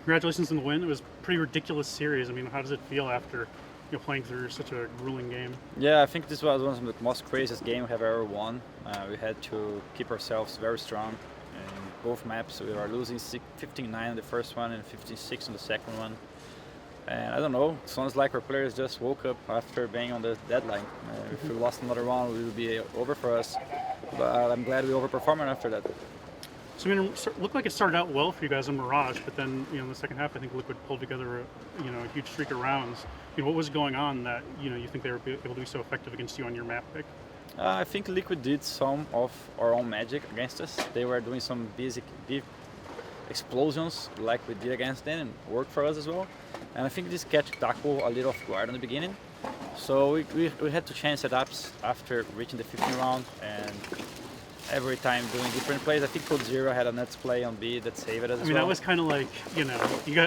congratulations on the win. It was a pretty ridiculous series. I mean, how does it feel after playing through such a grueling game? Yeah, I think this was one of the most craziest games we have ever won. We had to keep ourselves very strong in both maps. We were losing 15-9 in the first one and 15-6 in the second one. And I don't know, it sounds like our players just woke up after being on the deadline. If we lost another round, it would be over for us. But I'm glad we overperformed after that. So I mean, it looked like it started out well for you guys in Mirage, but then in the second half, I think Liquid pulled together a huge streak of rounds. What was going on that you think they were able to be so effective against you on your map pick? I think Liquid did some of our own magic against us. They were doing some big explosions like we did against them and worked for us as well. And I think this catch Taco a little off guard in the beginning. So we had to change setups after reaching the 15th round, and every time doing different plays. I think Code Zero had a nuts play on B that saved it as well. I mean, that was kind of like, you guys,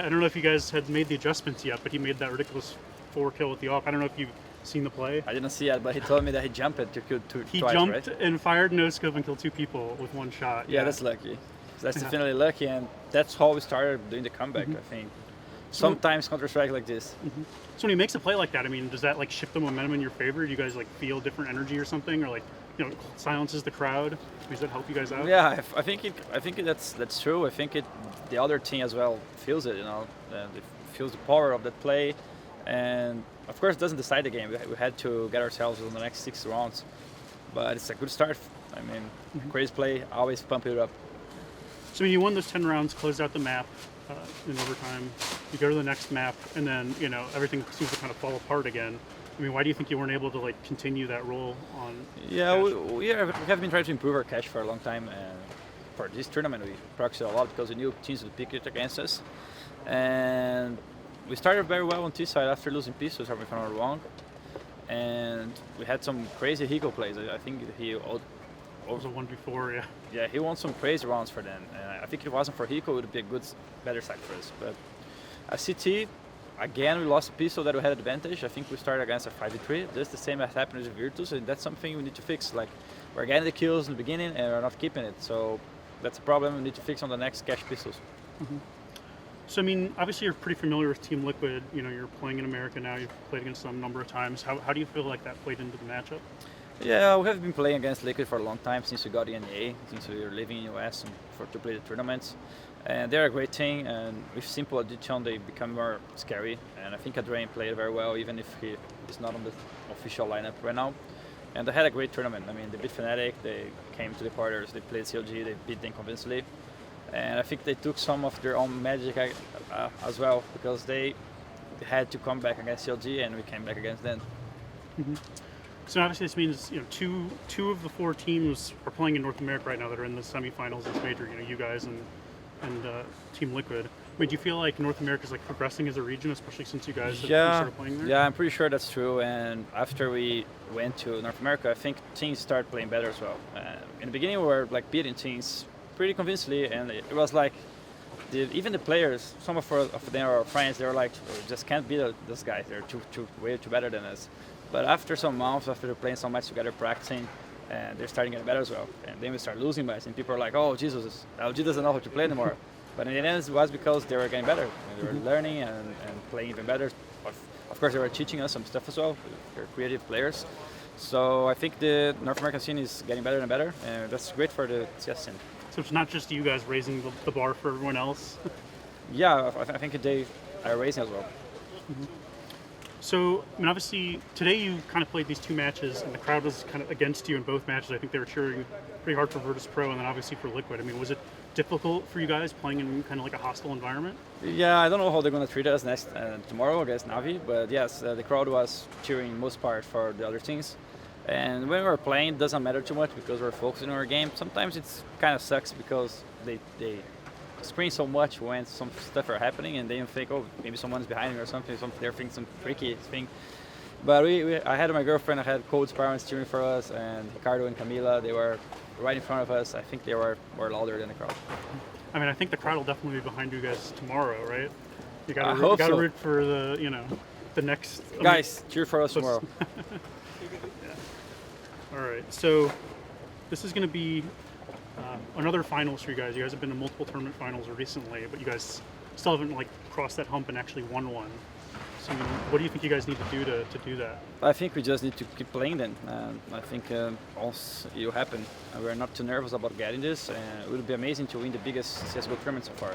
I don't know if you guys had made the adjustments yet, but he made that ridiculous 4-kill with the AWP. I don't know if you've seen the play. I didn't see it, but he told me that he jumped to kill He twice, jumped right? and fired no scope and killed 2 people with 1 shot. Yeah, that's lucky. That's definitely lucky, and that's how we started doing the comeback, I think. Sometimes Counter-Strike like this. So when he makes a play like that, I mean, does that like shift the momentum in your favor? Do you guys like feel different energy or something, or like silences the crowd? Does that help you guys out? Yeah, I think that's true. I think the other team as well feels it. It feels the power of that play, and of course it doesn't decide the game. We had to get ourselves on the next 6 rounds, but it's a good start. I mean, crazy play, always pump it up. So you won those 10 rounds, closed out the map in overtime. You go to the next map, and then everything seems to kind of fall apart again. I mean, why do you think you weren't able to like continue that role on? Yeah, we have been trying to improve our cache for a long time, and for this tournament we practiced a lot because we knew teams would pick it against us, and we started very well on T side after losing pistols, if I'm not wrong, and we had some crazy Hiko plays. I think he. It was a 1v4, yeah. Yeah, he won some crazy rounds for them. I think if it wasn't for Hiko, it would be a better side for us. But at CT, again, we lost a pistol that we had advantage. I think we started against a 5v3. Just the same as happened with Virtus, and that's something we need to fix. Like, we're getting the kills in the beginning, and we're not keeping it. So that's a problem we need to fix on the next cache pistols. So, I mean, obviously you're pretty familiar with Team Liquid. You're playing in America now. You've played against them a number of times. How do you feel like that played into the matchup? Yeah, we have been playing against Liquid for a long time, since we got the NA, since we were living in the US to play the tournaments. And they're a great team, and with simple addition they become more scary. And I think Adrain played very well, even if he is not on the official lineup right now. And they had a great tournament. I mean, they beat Fnatic, they came to the quarters, they played CLG, they beat them convincingly. And I think they took some of their own magic as well, because they had to come back against CLG, and we came back against them. So obviously this means two of the 4 teams are playing in North America right now that are in the semifinals of this major. You guys and Team Liquid. I mean, do you feel like North America is like progressing as a region, especially since you guys have started playing there? Yeah, I'm pretty sure that's true. And after we went to North America, I think teams started playing better as well. In the beginning, we were like beating teams pretty convincingly, and it was like even the players, some of them are our friends. They were like, "We just can't beat those guys. They're way too better than us." But after some months, after they're playing so much together, practicing, and they're starting to get better as well. And then we start losing matches, and people are like, "Oh, Jesus, LG doesn't know how to play anymore." But in the end, it was because they were getting better. And they were learning and playing even better. Of course, they were teaching us some stuff as well. They're creative players. So I think the North American scene is getting better and better, and that's great for the CS scene. So it's not just you guys raising the bar for everyone else? Yeah, I think they are raising as well. So, I mean, obviously, today you kind of played these 2 matches, and the crowd was kind of against you in both matches. I think they were cheering pretty hard for Virtus Pro, and then obviously for Liquid. I mean, was it difficult for you guys playing in kind of like a hostile environment? Yeah, I don't know how they're going to treat us tomorrow against Navi, but yes, the crowd was cheering most part for the other teams. And when we're playing, it doesn't matter too much because we're focusing on our game. Sometimes it's kind of sucks because they screen so much when some stuff are happening, and then you think, oh, maybe someone's behind me or something. They're thinking some freaky thing. But I had my girlfriend, I had Code's parents cheering for us, and Ricardo and Camila, they were right in front of us. I think they were more louder than the crowd. I mean, I think the crowd will definitely be behind you guys tomorrow, right? You got to root for the next guys. Cheer for us tomorrow. Yeah. All right, so this is going to be another finals for you guys. You guys have been in multiple tournament finals recently, but you guys still haven't like crossed that hump and actually won one. So what do you think you guys need to do to do that? I think we just need to keep playing then. I think also it will happen. We're not too nervous about getting this. It would be amazing to win the biggest CSGO tournament so far.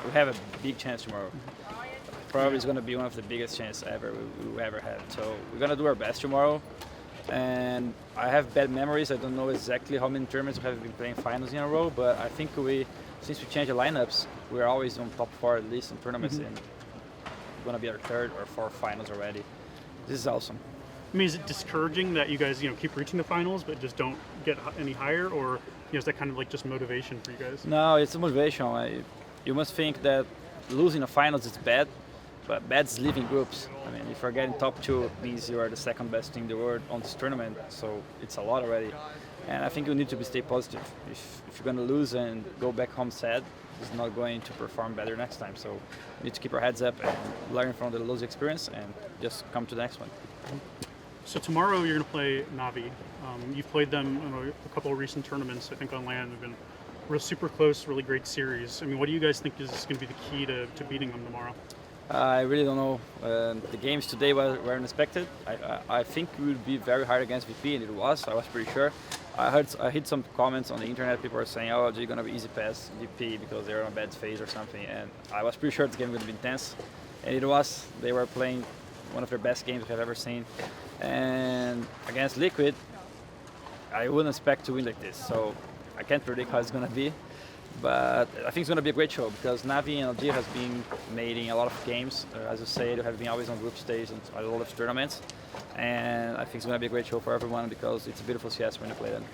We have a big chance tomorrow. Probably it's going to be one of the biggest chances ever we ever had. So we're going to do our best tomorrow. And I have bad memories. I don't know exactly how many tournaments we have been playing finals in a row, but I think since we changed the lineups, we're always on top 4 at least in tournaments. And we're going to be our 3rd or 4th finals already. This is awesome. I mean, is it discouraging that you guys, keep reaching the finals but just don't get any higher, or is that kind of like just motivation for you guys? No, it's a motivation. You must think that losing the finals is bad, but bad is leaving groups. I mean, if you're getting top 2, it means you are the 2nd best team in the world on this tournament, so it's a lot already. And I think you need to stay positive. If you're going to lose and go back home sad, it's not going to perform better next time. So we need to keep our heads up and learn from the losing experience and just come to the next one. So tomorrow you're going to play Navi. You've played them in a couple of recent tournaments, I think on LAN. They've been super close, really great series. I mean, what do you guys think is going to be the key to beating them tomorrow? I really don't know. The games today were unexpected. I think we would be very hard against VP, and it was. I was pretty sure. I heard some comments on the internet. People were saying, "Oh, they're gonna be easy pass VP because they're on a bad phase or something." And I was pretty sure the game was gonna be intense, and it was. They were playing one of their best games I've ever seen, and against Liquid, I wouldn't expect to win like this. So I can't predict how it's gonna be. But I think it's going to be a great show because Navi and LG has been made in a lot of games. As you say, they have been always on group stage and a lot of tournaments. And I think it's going to be a great show for everyone because it's a beautiful CS when you play them.